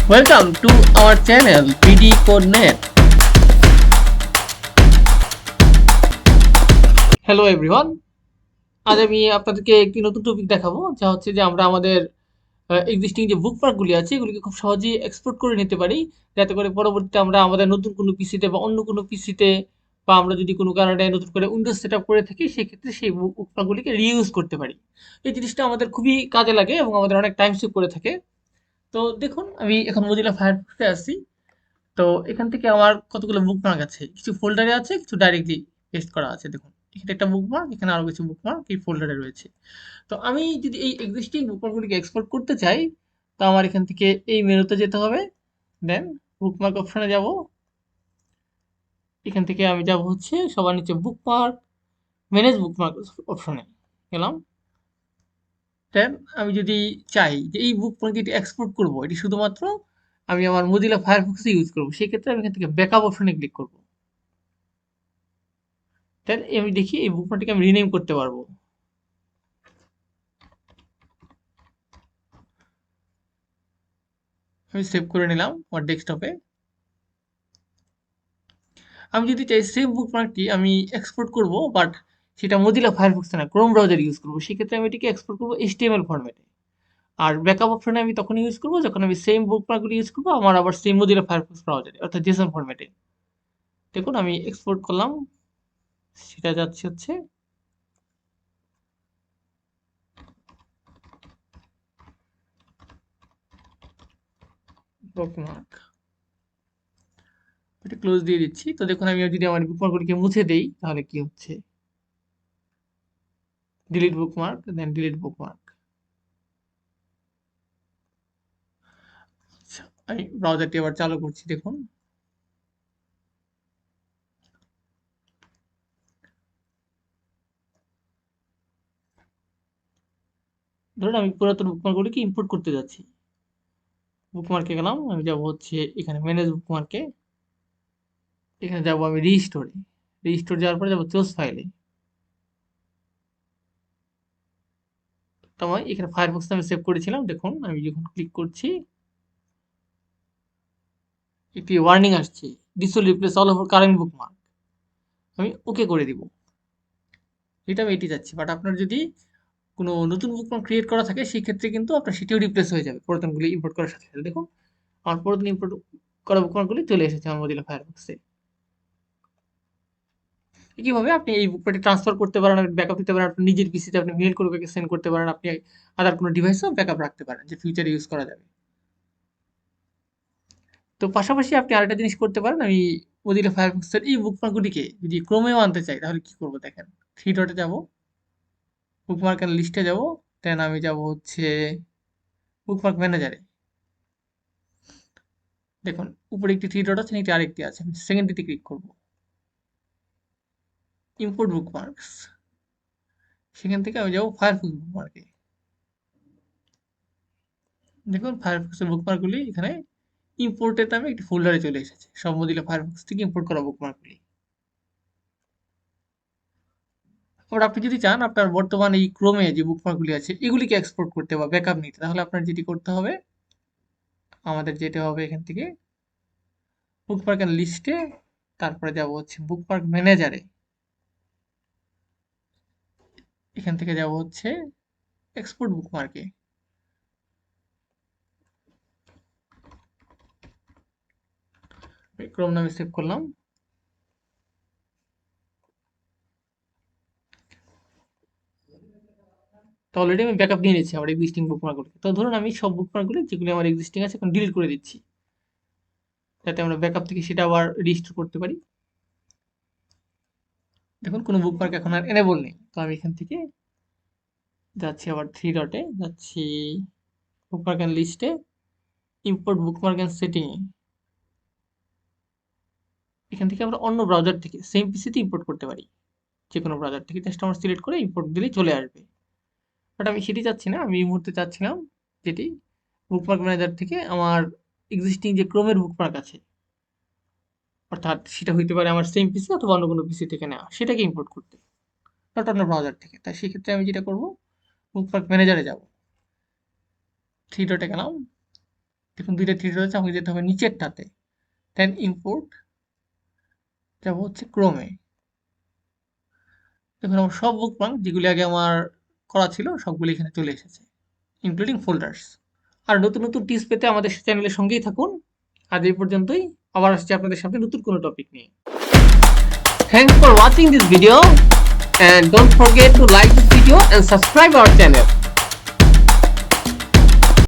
Welcome to our channel PD Coordinate. Hello everyone. আজ আমি আপনাদেরকে একটি নতুন টপিক দেখাবো, যা হচ্ছে যে আমরা আমাদের এক্সিস্টিং যে বুকমার্কগুলি আছে এগুলিকে খুব সহজেই এক্সপোর্ট করে নিতে পারি, যাতে করে পরবর্তীতে আমরা আমাদের নতুন কোনো পিসিতে বা অন্য কোনো পিসিতে বা আমরা যদি কোনো কারণে নতুন করে উইন্ডোজ সেট আপ করে থাকি সেক্ষেত্রে সেই বুকমার্কগুলিকে রিইউজ করতে পারি। এই জিনিসটা আমাদের খুবই কাজে লাগে এবং আমাদের অনেক টাইম সেভ করে থাকে। তো দেখুন, আমি এখন মজিলা ফায়ারফক্সে আছি। তো এখান থেকে আমার কতগুলো বুকমার্ক আছে, কিছু ফোল্ডারে আছে, কিছু ডাইরেক্টলি পেস্ট করা আছে। দেখুন, এখানে একটা বুকমার্ক, এখানে আরো কিছু বুকমার্ক এই ফোল্ডারে রয়েছে। তো আমি যদি এই এক্সিস্টিং বুকমার্কগুলিকে এক্সপোর্ট করতে চাই, তো আমার এখান থেকে এই মেনুতে যেতে হবে। দেন বুকমার্ক অপশনে যাব। এখান থেকে আমি যাব হচ্ছে সবার নিচে বুকমার্ক, ম্যানেজ বুকমার্ক অপশনে গেলাম। দেন আমি যদি চাই যে এই বুকমার্ক যেটি এক্সপোর্ট করব এটি শুধুমাত্র আমি আমার মজিলা ফায়ারফক্সে ইউজ করব, সেক্ষেত্রে আমি এখান থেকে ব্যাকআপ অপশনে ক্লিক করব। দেন আমি দেখি এই বুকমার্কটিকে আমি রিনেম করতে পারবো। আমি সেভ করে নিলাম আমার ডেস্কটপে। আমি যদি চাই সেম বুকমার্কটি আমি এক্সপোর্ট করব, বাট সেটা মজিলা ফায়ারফক্সে না, ক্রোম ব্রাউজার ইউজ করব, সেক্ষেত্রে আমি এটিকে এক্সপোর্ট করবো এইচটিএমএল ফরম্যাটে। আর ব্যাকআপ অপশনে আমি তখন ইউজ করবো যখন আমি সেম বুকমার্কগুলি ইউজ করবো আমার আবার সেম মজিলা ফায়ারফক্স ব্রাউজারে, অর্থাৎ জেসন ফরম্যাটে। দেখুন আমি এক্সপোর্ট করলাম, সেটা যাচ্ছে হচ্ছে বুকমার্ক। এটা ক্লোজ দিয়ে দিচ্ছি। তো দেখুন, আমি যদি আমার বুকমার্কগুলিকে মুছে দেই তাহলে কি হচ্ছে, ডিলিট বুকমার্ক, দেন ডিলিট বুকমার্ক। আচ্ছা, আমি ব্রাউজারটি আবার চালু করছি। দেখুন, ধরুন আমি পুরাতন বুকমার্কগুলিকে ইম্পোর্ট করতে যাচ্ছি। বুকমার্কে গেলাম, আমি যাব হচ্ছে এখানে ম্যানেজ বুকমার্কে। এখানে যাব আমি রিস্টোরে। রিস্টোর যাওয়ার পরে যাবো চুজ ফাইলে। তো আমি এখানে ফায়ারফক্স আমি সেভ করেছিলাম। দেখুন আমি যখন ক্লিক করছি একটি ওয়ার্নিং আসছে, this will replace all over current bookmark. আমি ওকে করে দিব। এটা আমি এটি যাচ্ছি, বাট আপনার যদি কোনো নতুন বুকমার্ক ক্রিয়েট করা থাকে সেই ক্ষেত্রে কিন্তু আপনার সেটিও রিপ্লেস হয়ে যাবে পুরাতনগুলি ইম্পোর্ট করার সাথে সাথে। দেখুন আমার পুরাতন ইম্পোর্ট করা বুকমার্কগুলি চলে এসেছে আমার মজিলা ফায়ারফক্সে। একইভাবে আপনি এই বুকমার্কটি ট্রান্সফার করতে পারেন, ব্যাকআপ দিতে পারেন আপনার নিজের পিসিতে, আপনি মেল করে সেন্ড করতে পারেন, আপনি আদার কোনো ডিভাইসেও ব্যাকআপ রাখতে পারেন যে ফিউচারে ইউজ করা যাবে। তো পাশাপাশি আপনি আরেকটা জিনিস করতে পারেন, আমি মজিলা ফায়ারফক্সের এই বুকমার্কগুলিকে যদি ক্রোমেও আনতে চাই তাহলে কি করব দেখেন। থ্রি ডটে যাব, বুকমার্কের লিস্টে যাব, দেন আমি যাব হচ্ছে বুকমার্ক ম্যানেজারে। দেখুন উপরে একটি থ্রি ডট আছে, নিচে আরেকটি আছে, আমি সেকেন্ডটিতে ক্লিক করব, ইম্পোর্ট বুকমার্কস। সেখান থেকে আমি যাব ফায়ারফক্স বুকমার্কে। দেখুন ফায়ারফক্সের বুকমার্কগুলি এখানে ইম্পোর্টের নামে একটি ফোল্ডারে চলে এসেছে, সব মজিলা ফায়ারফক্স থেকে ইম্পোর্ট করা বুকমার্কগুলি। আবার আপনি যদি চান আপনার বর্তমান এই ক্রোমে যে বুকমার্কগুলি আছে এগুলিকে এক্সপোর্ট করতে বা ব্যাকআপ নিতে, তাহলে আপনার যেটি করতে হবে, আমাদের যেতে হবে এখান থেকে বুকমার্কের লিস্টে, তারপরে যাব হচ্ছে বুকমার্ক ম্যানেজারে। এখান থেকে যাব হচ্ছে এক্সপোর্ট বুকমার্কে। ক্রোম নামে সেভ করলাম। তো অলরেডি আমি ব্যাকআপ নিয়ে নিচ্ছি আমার এক্সিস্টিং বুকমার্কগুলি। তো ধরুন আমি সব বুকমার্কগুলি যেগুলি আমার এক্সিস্টিং আছে এখন ডিলিট করে দিচ্ছি, যাতে আমরা ব্যাকআপ থেকে সেটা আবার রিস্টোর করতে পারি। দেখুন কোনো বুকমার্ক এখন আর এনেবল নেই। তো আমি এখান থেকে যাচ্ছি আবার থ্রি ডটে, যাচ্ছি বুকমার্ক অ্যান্ড লিস্টে, ইম্পোর্ট বুকমার্ক অ্যান্ড সেটিং। এখান থেকে আমরা অন্য ব্রাউজার থেকে সেম পিসিতে ইম্পোর্ট করতে পারি, যে কোনো ব্রাউজার থেকে জাস্ট আমরা সিলেক্ট করে ইম্পোর্ট দিলেই চলে আসবে। বাট আমি সেটি চাচ্ছি না, আমি এই মুহূর্তে চাচ্ছিলাম যেটি বুকমার্ক ম্যানেজার থেকে আমার এক্সিস্টিং যে ক্রোমের বুকমার্ক আছে, অর্থাৎ সেটা হইতে পারে আমার সেম পিসি অথবা অন্য কোনো পিসি থেকে নেওয়া, সেটাকে ইম্পোর্ট করতে, নট অন্য ব্রাউজার থেকে। তাই সেক্ষেত্রে আমি যেটা করবো, বুকমার্ক ম্যানেজারে যাব, থ্রি ডটে গেলাম, দেখুন দুইটা থ্রি রয়েছে, আমাকে যেতে হবে নিচেরটাতে। দেন ইম্পোর্ট, যাবো হচ্ছে ক্রোমে। দেখুন আমার সব বুকমার্ক যেগুলি আগে আমার করা ছিল সবগুলি এখানে চলে এসেছে, ইনক্লুডিং ফোল্ডার্স। আর নতুন নতুন টিপস পেতে আমাদের চ্যানেলের সঙ্গেই থাকুন। আজ এই পর্যন্তই, আবার আসছি আপনাদের সামনে নতুন কোনো টপিক নিয়ে। Thanks for watching this video and don't forget to like this video and subscribe our channel.